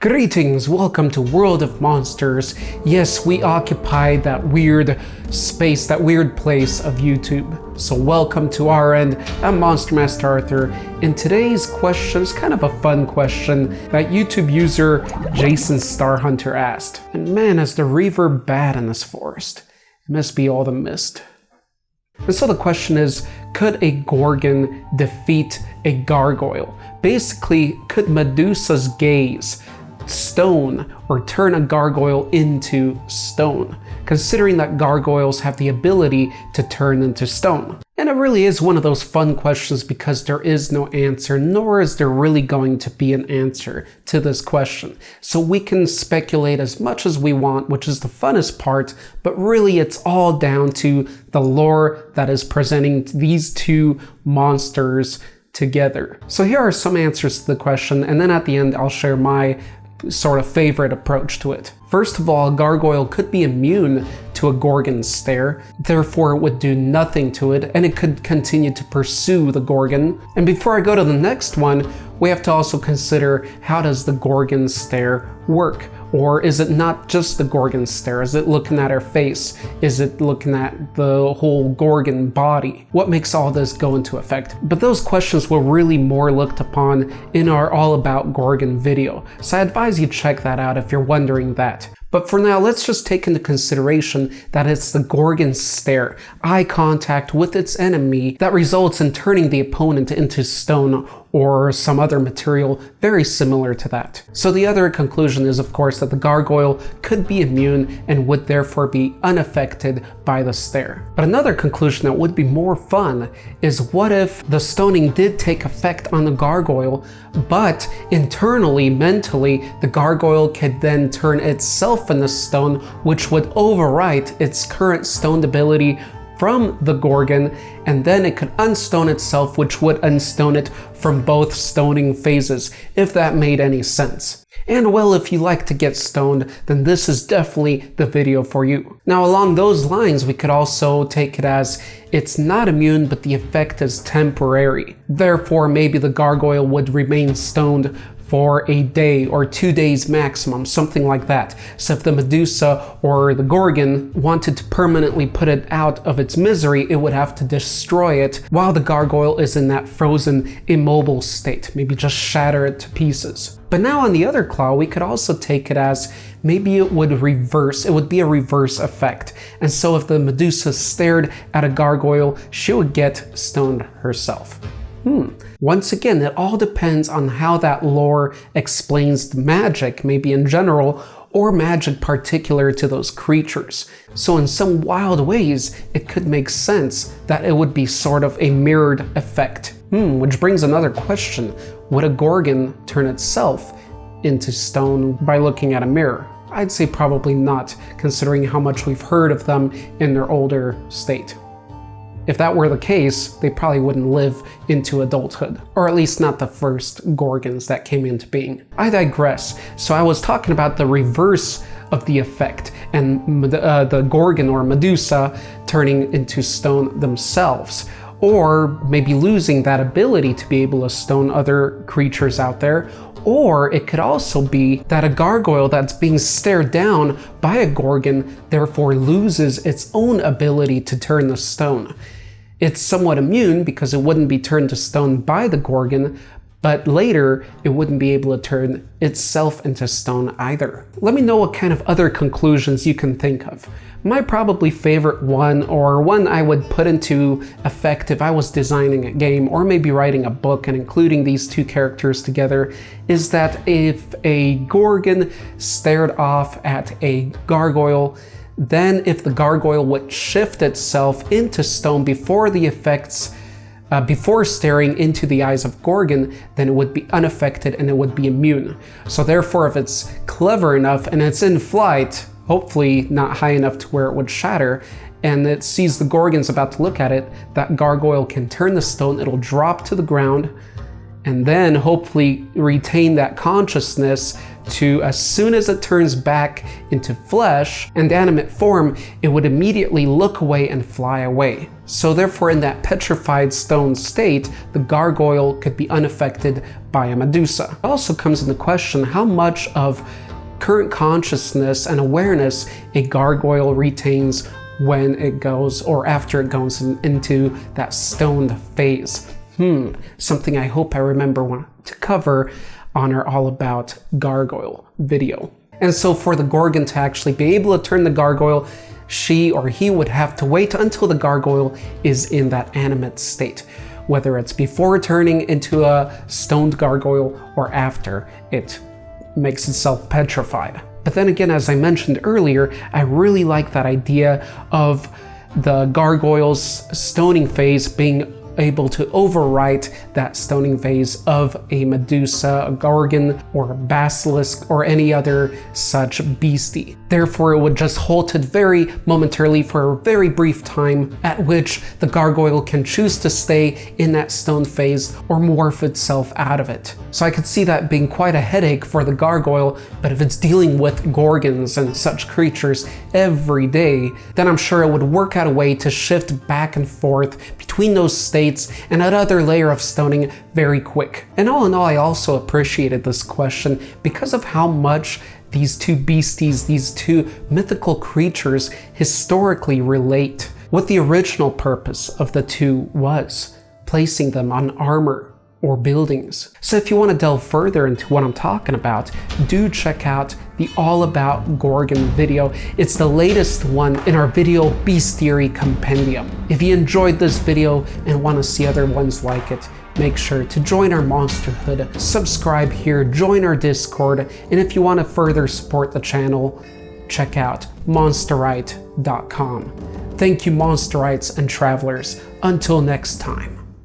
Greetings, welcome to World of Monsters. Yes, we occupy that weird space, that weird place of YouTube. So welcome to our end. I'm Monster Master Arthur, and today's question is kind of a fun question that YouTube user Jason Starhunter asked. And man, is the reverb bad in this forest. It must be all the mist. And so the question is, could a Gorgon defeat a Gargoyle? Basically, could Medusa's gaze stone or turn a gargoyle into stone, considering that gargoyles have the ability to turn into stone? And it really is one of those fun questions because there is no answer, nor is there really going to be an answer to this question. So we can speculate as much as we want, which is the funnest part, but really it's all down to the lore that is presenting these two monsters together. So here are some answers to the question, and then at the end I'll share my sort of favorite approach to it. First of all, a gargoyle could be immune to a Gorgon's stare, therefore it would do nothing to it, and it could continue to pursue the Gorgon. And before I go to the next one, we have to also consider, how does the Gorgon's stare work? Or is it not just the Gorgon's stare? Is it looking at her face? Is it looking at the whole Gorgon body? What makes all this go into effect? But those questions were really more looked upon in our All About Gorgon video, so I advise you check that out if you're wondering that. But for now, let's just take into consideration that it's the Gorgon's stare, eye contact with its enemy, that results in turning the opponent into stone or some other material very similar to that. So the other conclusion is, of course, that the gargoyle could be immune and would therefore be unaffected by the stare. But another conclusion that would be more fun is, what if the stoning did take effect on the gargoyle, but internally, mentally, the gargoyle could then turn itself into stone, which would overwrite its current stoned ability from the Gorgon, and then it could unstone itself, which would unstone it from both stoning phases, if that made any sense. And well, if you like to get stoned, then this is definitely the video for you. Now, along those lines, we could also take it as it's not immune, but the effect is temporary. Therefore, maybe the gargoyle would remain stoned for a day or 2 days maximum, something like that. So if the Medusa or the Gorgon wanted to permanently put it out of its misery, it would have to destroy it while the gargoyle is in that frozen, immobile state, maybe just shatter it to pieces. But now on the other claw, we could also take it as maybe it would reverse, it would be a reverse effect. And so if the Medusa stared at a gargoyle, she would get stoned herself. Once again, it all depends on how that lore explains the magic, maybe in general, or magic particular to those creatures. So in some wild ways, it could make sense that it would be sort of a mirrored effect. Which brings another question. Would a Gorgon turn itself into stone by looking at a mirror? I'd say probably not, considering how much we've heard of them in their older state. If that were the case, they probably wouldn't live into adulthood, or at least not the first Gorgons that came into being. I digress. So I was talking about the reverse of the effect, and the Gorgon or Medusa turning into stone themselves, or maybe losing that ability to be able to stone other creatures out there. Or it could also be that a gargoyle that's being stared down by a Gorgon therefore loses its own ability to turn the stone. It's somewhat immune because it wouldn't be turned to stone by the Gorgon, but later it wouldn't be able to turn itself into stone either. Let me know what kind of other conclusions you can think of. My probably favorite one, or one I would put into effect if I was designing a game or maybe writing a book and including these two characters together, is that if a Gorgon stared off at a gargoyle, then if the gargoyle would shift itself into stone before the effects, before staring into the eyes of Gorgon, then it would be unaffected and it would be immune. So therefore, if it's clever enough and it's in flight, hopefully not high enough to where it would shatter, and it sees the Gorgon's about to look at it, that gargoyle can turn the stone, it'll drop to the ground, and then hopefully retain that consciousness to, as soon as it turns back into flesh and animate form, it would immediately look away and fly away. So therefore, in that petrified stone state, the gargoyle could be unaffected by a Medusa. It also comes into question how much of current consciousness and awareness a gargoyle retains when it goes, or after it goes into that stoned phase. Something I hope I remember to cover on our All About Gargoyle video. And so for the Gorgon to actually be able to turn the gargoyle, she or he would have to wait until the gargoyle is in that animate state, whether it's before turning into a stoned gargoyle or after it makes itself petrified. But then again, as I mentioned earlier, I really like that idea of the gargoyle's stoning phase being able to overwrite that stoning phase of a Medusa, a Gorgon, or a basilisk, or any other such beastie. Therefore, it would just halt it very momentarily for a very brief time, at which the gargoyle can choose to stay in that stone phase or morph itself out of it. So I could see that being quite a headache for the gargoyle, but if it's dealing with Gorgons and such creatures every day, then I'm sure it would work out a way to shift back and forth between those states and another layer of stoning very quick. And all in all, I also appreciated this question because of how much these two beasties, these two mythical creatures historically relate. What the original purpose of the two was, placing them on armor or buildings. So if you want to delve further into what I'm talking about, do check out the All About Gorgon video. It's the latest one in our video Bestiary compendium. If you enjoyed this video and want to see other ones like it, make sure to join our monsterhood, subscribe here, join our Discord, and if you want to further support the channel, check out monsterite.com. Thank you, Monsterites and travelers. Until next time.